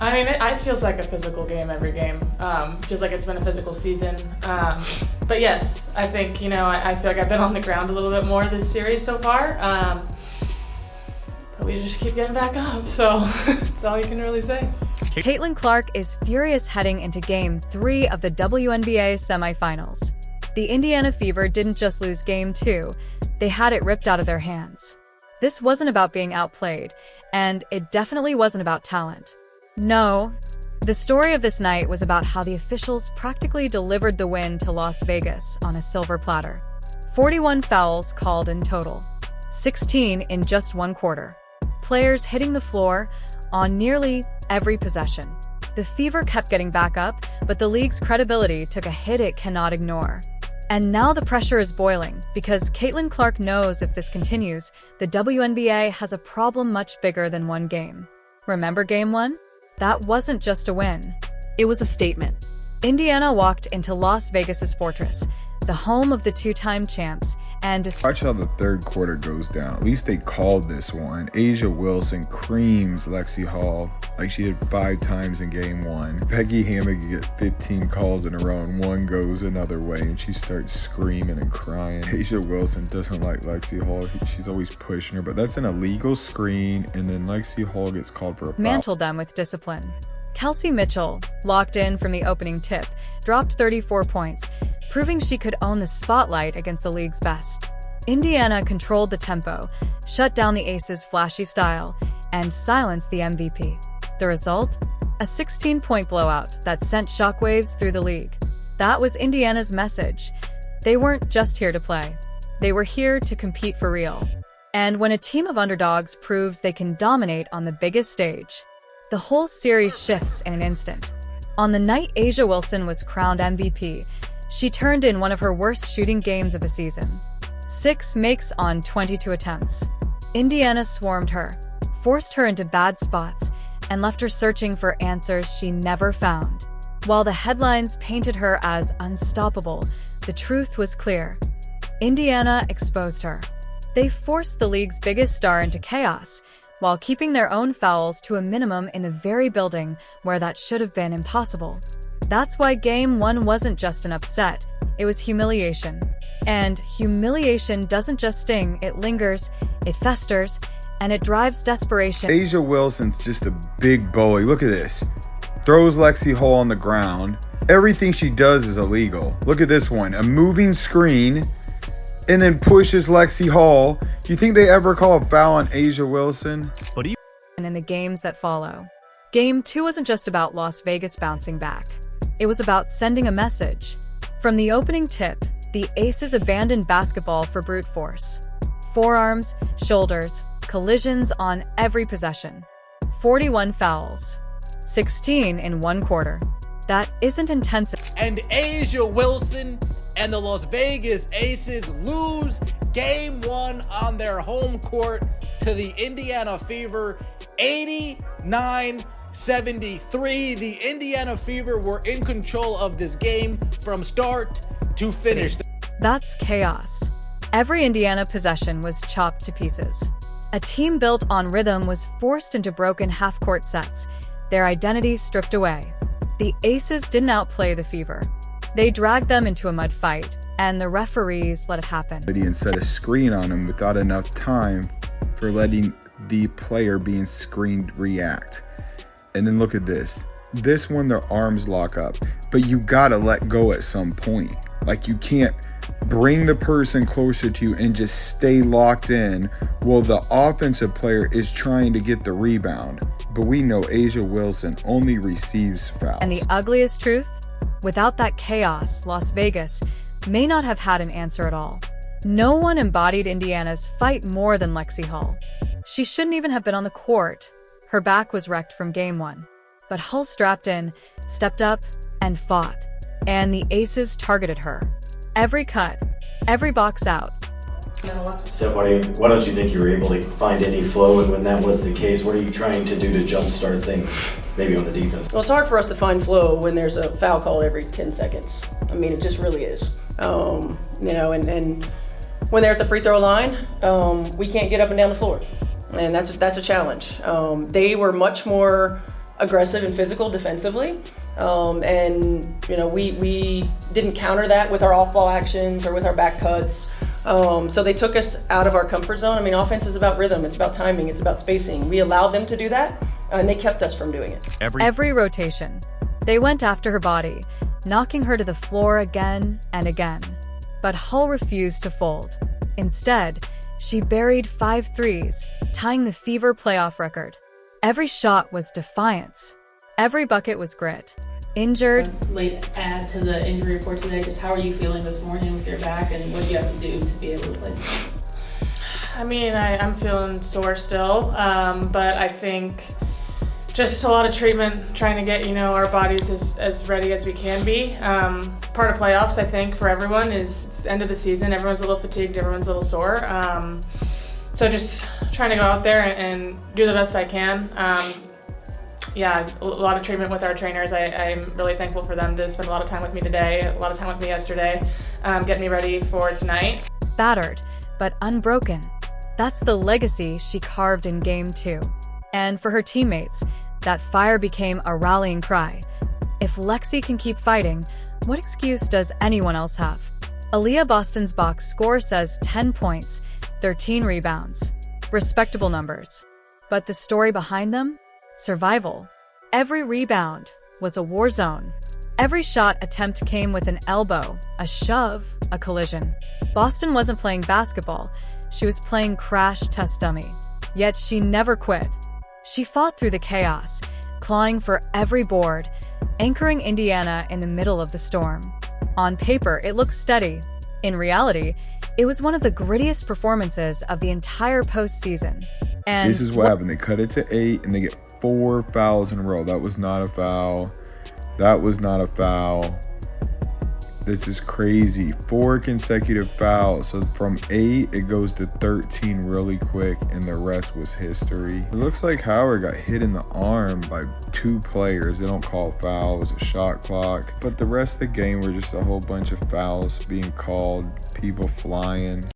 I mean, it feels like a physical game every game. Feels like it's been a physical season. But yes, I think, I feel like I've been on the ground a little bit more this series so far. But we just keep getting back up, so that's all you can really say. Caitlin Clark is furious heading into Game 3 of the WNBA semifinals. The Indiana Fever didn't just lose Game 2, they had it ripped out of their hands. This wasn't about being outplayed, and it definitely wasn't about talent. No, the story of this night was about how the officials practically delivered the win to Las Vegas on a silver platter. 41 fouls called in total, 16 in just one quarter. Players hitting the floor on nearly every possession. The Fever kept getting back up, but the league's credibility took a hit it cannot ignore. And now the pressure is boiling, because Caitlin Clark knows if this continues, the WNBA has a problem much bigger than one game. Remember Game 1? That wasn't just a win. It was a statement. Indiana walked into Las Vegas's fortress, the home of the two-time champs, and watch how the third quarter goes down. At least they called this one. A'ja Wilson creams Lexi Hall like she did 5 times in Game 1. Peggy Hammock get 15 calls in a row and one goes another way and she starts screaming and crying. A'ja Wilson doesn't like Lexi Hall. She's always pushing her, but that's an illegal screen, and then Lexi Hall gets called for a foul. Mantled them with discipline. Kelsey Mitchell, locked in from the opening tip, dropped 34 points, proving she could own the spotlight against the league's best. Indiana controlled the tempo, shut down the Aces' flashy style, and silenced the MVP. The result? A 16-point blowout that sent shockwaves through the league. That was Indiana's message. They weren't just here to play. They were here to compete for real. And when a team of underdogs proves they can dominate on the biggest stage, the whole series shifts in an instant. On the night A'ja Wilson was crowned MVP, she turned in one of her worst shooting games of the season. 6 makes on 22 attempts. Indiana swarmed her, forced her into bad spots, and left her searching for answers she never found. While the headlines painted her as unstoppable, the truth was clear. Indiana exposed her. They forced the league's biggest star into chaos, while keeping their own fouls to a minimum in the very building where that should have been impossible. That's why Game 1 wasn't just an upset, it was humiliation. And humiliation doesn't just sting, it lingers, it festers, and it drives desperation. A'ja Wilson's just a big bully. Look at this. Throws Lexi Hall on the ground. Everything she does is illegal. Look at this one, a moving screen, and then pushes Lexi Hall. Do you think they ever call a foul on A'ja Wilson? And in the games that follow. Game 2 wasn't just about Las Vegas bouncing back. It was about sending a message. From the opening tip, the Aces abandoned basketball for brute force. Forearms, shoulders, collisions on every possession. 41 fouls. 16 in one quarter. That isn't intensive. And A'ja Wilson and the Las Vegas Aces lose Game 1 on their home court to the Indiana Fever, 89-73. The Indiana Fever were in control of this game from start to finish. That's chaos. Every Indiana possession was chopped to pieces. A team built on rhythm was forced into broken half-court sets, their identity stripped away. The Aces didn't outplay the Fever. They dragged them into a mud fight, and the referees let it happen. And set a screen on him without enough time for letting the player being screened react. And then look at this. This one, their arms lock up, but you gotta let go at some point. Like, you can't bring the person closer to you and just stay locked in while the offensive player is trying to get the rebound. But we know A'ja Wilson only receives fouls. And the ugliest truth? Without that chaos, Las Vegas may not have had an answer at all. No one embodied Indiana's fight more than Lexi Hall. She shouldn't even have been on the court. Her back was wrecked from Game 1. But Hull strapped in, stepped up, and fought. And the Aces targeted her. Every cut, every box out. So why don't you think you were able to find any flow, and when that was the case, what are you trying to do to jumpstart things, maybe on the defense? Well, it's hard for us to find flow when there's a foul call every 10 seconds. I mean, it just really is. And when they're at the free throw line, we can't get up and down the floor. And that's a challenge. They were much more aggressive and physical defensively. And you know, we didn't counter that with our off-ball actions or with our back cuts. So they took us out of our comfort zone. I mean, offense is about rhythm, it's about timing, it's about spacing. We allowed them to do that, and they kept us from doing it. Every rotation, they went after her body, knocking her to the floor again and again. But Hull refused to fold. Instead, she buried 5 threes, tying the Fever playoff record. Every shot was defiance. Every bucket was grit. Injured, Late add to the injury report today, just how are you feeling this morning with your back, and what do you have to do to be able to play? I mean, I'm feeling sore still, but I think just a lot of treatment, trying to get, you know, our bodies as ready as we can be. Part of playoffs, I think, for everyone is it's the end of the season. Everyone's a little fatigued, everyone's a little sore. So just trying to go out there and do the best I can. Yeah, a lot of treatment with our trainers. I'm really thankful for them to spend a lot of time with me today, a lot of time with me yesterday, getting me ready for tonight. battered, but unbroken. That's the legacy she carved in Game 2. And for her teammates, that fire became a rallying cry. If Lexi can keep fighting, what excuse does anyone else have? Aaliyah Boston's box score says 10 points, 13 rebounds. Respectable numbers. But the story behind them? Survival. Every rebound was a war zone. Every shot attempt came with an elbow, a shove, a collision. Boston wasn't playing basketball. She was playing crash test dummy. Yet she never quit. She fought through the chaos, clawing for every board, anchoring Indiana in the middle of the storm. On paper, it looked steady. In reality, it was one of the grittiest performances of the entire postseason. And this is what happened. They cut it to 8 and they get 4 fouls in a row. That was not a foul. That was not a foul. This is crazy. 4 consecutive fouls. So from 8, it goes to 13 really quick, and the rest was history. It looks like Howard got hit in the arm by 2 players. They don't call foul. It was a shot clock. But the rest of the game were just a whole bunch of fouls being called, people flying.